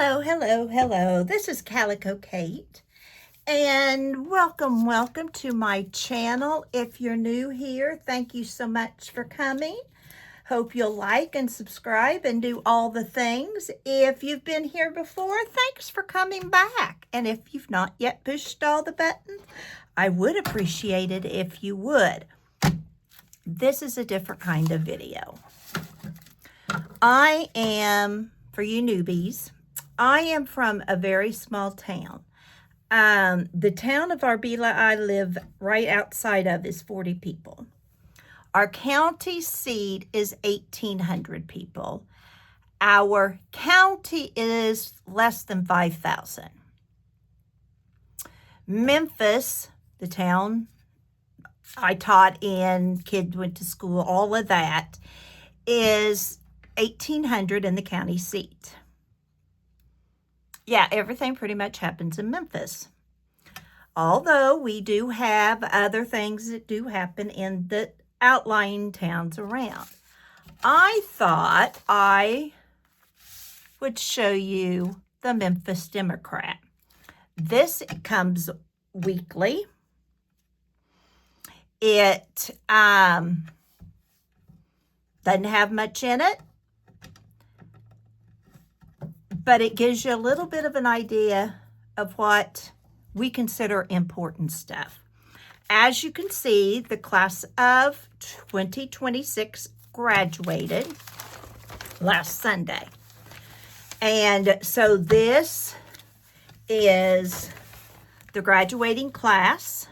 Hello, hello, hello. This is Calico Kate, and welcome to my channel. If you're new here, thank you so much for coming. Hope you'll like and subscribe and do all the things. If you've been here before, thanks for coming back. And if you've not yet pushed all the buttons, I would appreciate it if you would. This is a different kind of video. I am, for you newbies, I am from a very small town. The town of Arbela I live right outside of is 40 people. Our county seat is 1,800 people. Our county is less than 5,000. Memphis, the town I taught in, kids went to school, all of that, is 1,800 in the county seat. Yeah, everything pretty much happens in Memphis. Although we do have other things that do happen in the outlying towns around. I thought I would show you the Memphis Democrat. This comes weekly. It doesn't have much in it, but it gives you a little bit of an idea of what we consider important stuff. As you can see, the class of 2026 graduated last Sunday. And so this is the graduating class.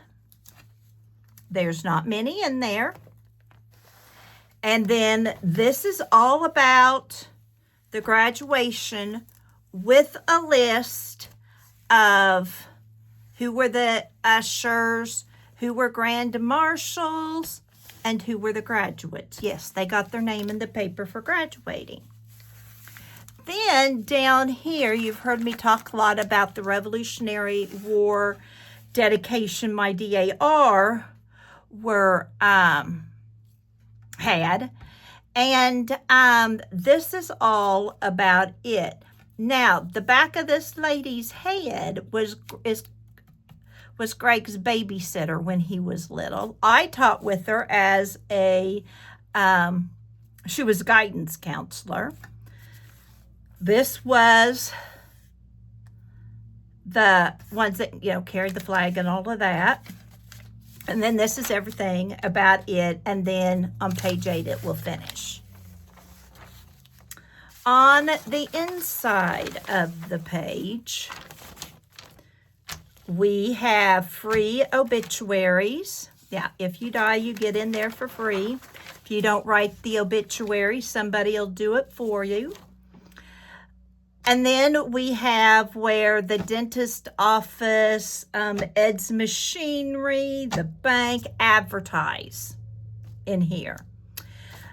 There's not many in there. And then this is all about the graduation with a list of who were the ushers, who were grand marshals, and who were the graduates. Yes, they got their name in the paper for graduating. Then down here, you've heard me talk a lot about the Revolutionary War dedication my DAR were had. And this is all about it. Now, the back of this lady's head was Greg's babysitter when he was little. I taught with her as she was a guidance counselor. This was the ones that, carried the flag and all of that. And then this is everything about it. And then on page 8, it will finish. On the inside of the page, we have free obituaries. Yeah, if you die, you get in there for free. If you don't write the obituary, somebody will do it for you. And then we have where the dentist office, Ed's Machinery, the bank advertise in here.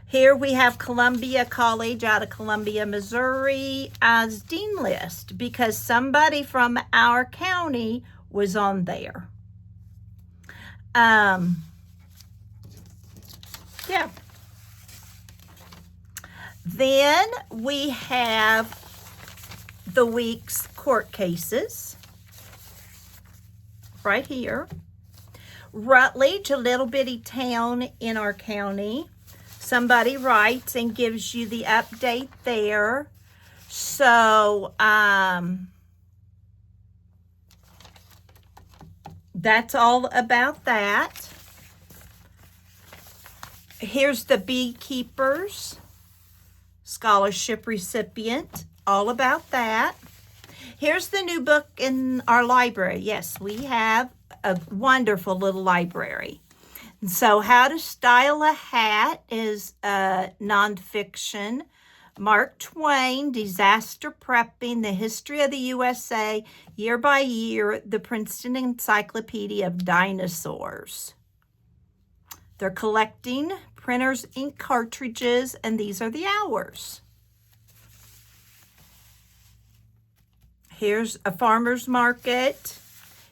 Here we have Columbia College out of Columbia, Missouri as dean list because somebody from our county was on there. Yeah. Then we have the week's court cases right here. Rutledge, a little bitty town in our county. Somebody writes and gives you the update there. So that's all about that. Here's the beekeepers scholarship recipient, all about that. Here's the new book in our library. Yes, we have a wonderful little library. And so How to Style a Hat is nonfiction. Mark Twain, Disaster Prepping, The History of the USA, Year by Year, the Princeton Encyclopedia of Dinosaurs. They're collecting printer's ink cartridges, and these are the hours. Here's a farmer's market.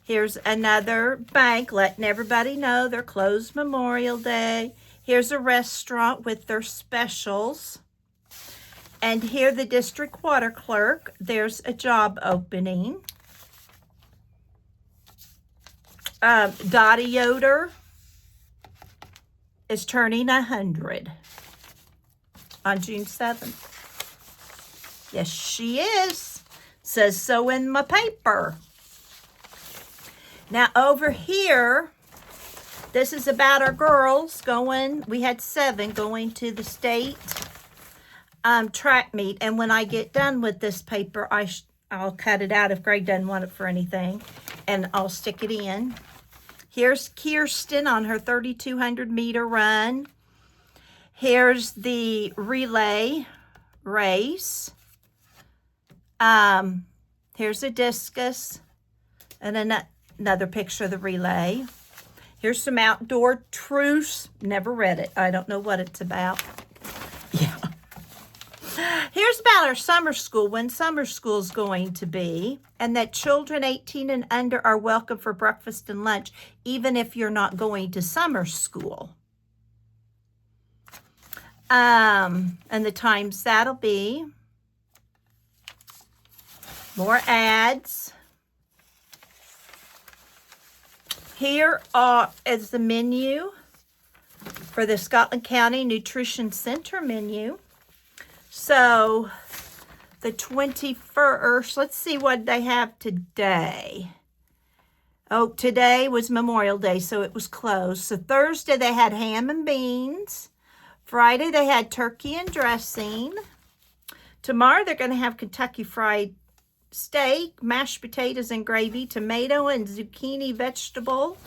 Here's another bank letting everybody know they're closed Memorial Day. Here's a restaurant with their specials. And here, the district water clerk, there's a job opening. Dottie Yoder is turning 100 on June 7th. Yes, she is. Says so in my paper. Now, over here, this is about our girls going. We had 7 going to the state track meet. And when I get done with this paper, I'll cut it out if Greg doesn't want it for anything. And I'll stick it in. Here's Kirsten on her 3,200 meter run. Here's the relay race. Here's a discus and another picture of the relay. Here's some outdoor truce. Never read it. I don't know what it's about. Yeah. Here's about our summer school, when summer school is going to be, and that children 18 and under are welcome for breakfast and lunch, even if you're not going to summer school. And the times that'll be. More ads. Here is the menu for the Scotland County Nutrition Center menu. So the 21st, let's see what they have today. Oh, today was Memorial Day, so it was closed. So Thursday they had ham and beans. Friday they had turkey and dressing. Tomorrow they're going to have Kentucky Fried Steak, mashed potatoes and gravy, tomato and zucchini vegetable,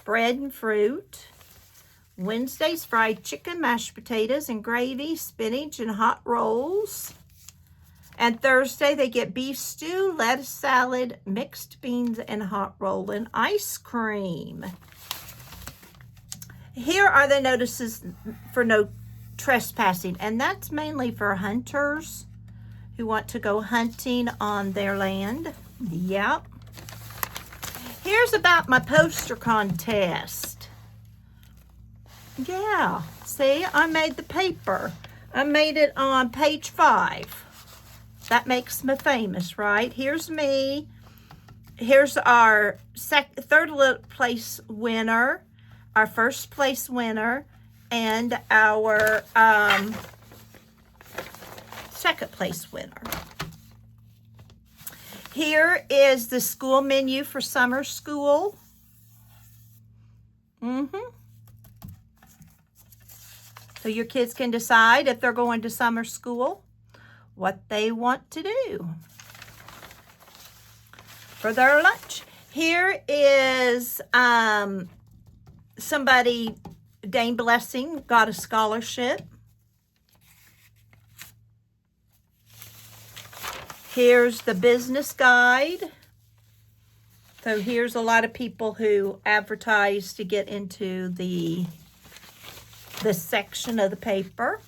bread and fruit. Wednesday's fried chicken, mashed potatoes and gravy, spinach and hot rolls. And Thursday they get beef stew, lettuce salad, mixed beans and hot roll and ice cream. Here are the notices for no trespassing, and that's mainly for hunters who want to go hunting on their land. Yep. Here's about my poster contest. Yeah, see, I made the paper. I made it on page 5. That makes me famous, right? Here's me. Here's our third place winner, our first place winner, and our second place winner. Here is the school menu for summer school. So your kids can decide if they're going to summer school, what they want to do for their lunch. Here is somebody, Dane Blessing, got a scholarship. Here's the business guide. So here's a lot of people who advertise to get into this section of the paper.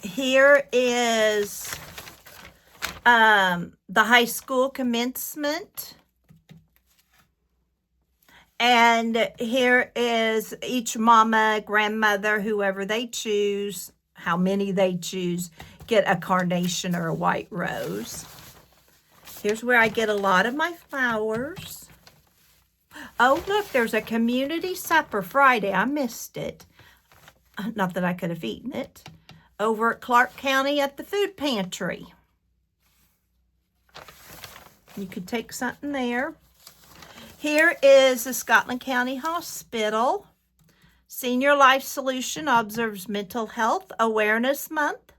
Here is the high school commencement. And here is each mama, grandmother, whoever they choose, how many they choose, get a carnation or a white rose. Here's where I get a lot of my flowers. Oh, look, there's a community supper Friday. I missed it. Not that I could have eaten it. Over at Clark County at the food pantry. You could take something there. Here is the Scotland County Hospital. Senior Life Solution observes Mental Health Awareness Month.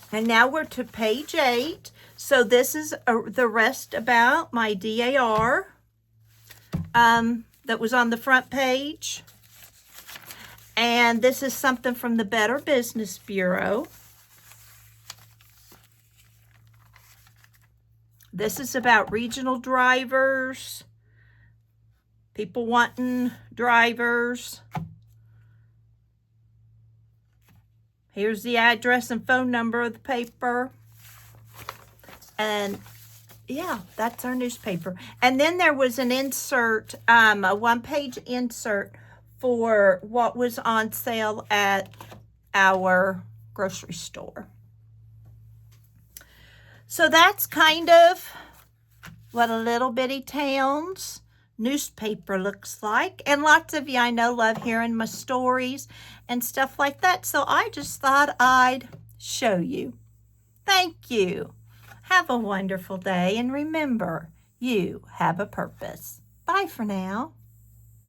And now we're to page 8. So this is the rest about my DAR that was on the front page. And this is something from the Better Business Bureau. This is about regional drivers, people wanting drivers. Here's the address and phone number of the paper. And Yeah, that's our newspaper. And then there was an insert, a one-page insert for what was on sale at our grocery store. So that's kind of what a little bitty town's newspaper looks like. And lots of you I know love hearing my stories and stuff like that. So I just thought I'd show you. Thank you. Have a wonderful day, and remember, you have a purpose. Bye for now.